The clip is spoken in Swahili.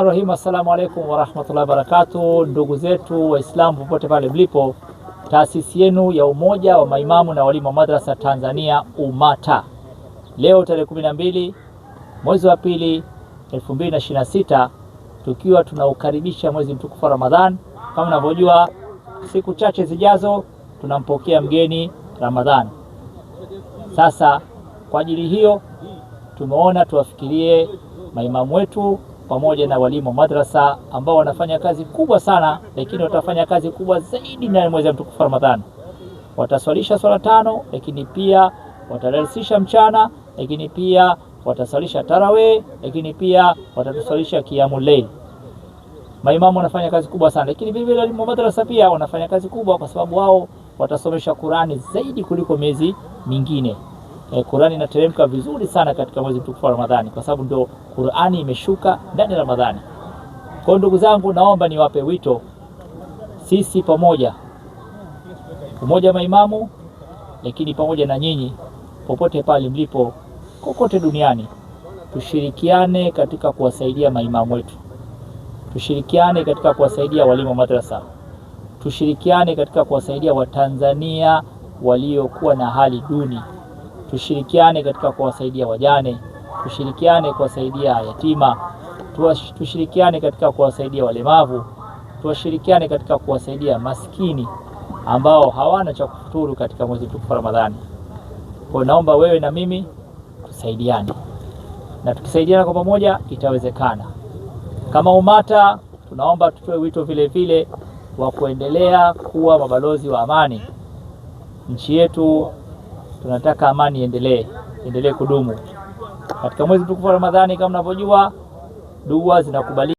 Rahim, assalamu alaikum warahmatullahi wabarakatuh. Ndugu zetu Waislamu popote pale mlipo, taasisi yenu ya Umoja wa Maimamu na Walimu wa Madrasa Tanzania UMATA, leo tarehe 12 mwezi wa pili 2026, tukiwa tunaukaribisha mwezi mtukufu wa Ramadhan. Kama mnavyojua, siku chache zijazo tunampokea mgeni Ramadhan. Sasa kwa ajili hiyo tumeona tuwafikirie maimamu wetu pamoja na walimu wa madrasa ambao wanafanya kazi kubwa sana, lakini watafanya kazi kubwa zaidi ndani ya mwezi mtukufu wa Ramadhan. Wataswalisha swala 5, lakini pia watarahisisha mchana, lakini pia wataswalisha tarawih, lakini pia watatuswalisha qiyamul layl. Maimamu wanafanya kazi kubwa sana, lakini vile vile walimu wa madrasa pia wanafanya kazi kubwa, kwa sababu wao watasomesha Qur'ani zaidi kuliko miezi mingine. Qur'ani inateremka vizuri sana katika mwezi mtukufu wa Ramadhani, kwa sababu ndio Qur'ani imeshuka ndani ya Ramadhani. Kwa ndugu zangu, naomba niwape wito, sisi pamoja, umoja wa maimamu, lakini pamoja na nyinyi popote pale mlipo kokote duniani, tushirikiane katika kuwasaidia maimamu wetu, tushirikiane katika kuwasaidia walimu wa madrasa, tushirikiane katika kuwasaidia Watanzania waliokuwa na hali duni, tushirikiane katika kuwasaidia wajane, tushirikiane kuwasaidia yatima, tushirikiane katika kuwasaidia walemavu, tushirikiane katika kuwasaidia maskini ambao hawana cha kufuturu katika mwezi mtukufu wa Ramadhani. Kwa naomba wewe na mimi tusaidiane, na tukisaidiana kwa pamoja itawezekana. Kama UMATA tunaomba tutoe wito vile vile wa kuendelea kuwa mabalozi wa amani. Nchi yetu tunataka amani iendelee kudumu katika mwezi mtukufu wa Ramadhani. Kama mnavyojua, dua zinakubaliwa.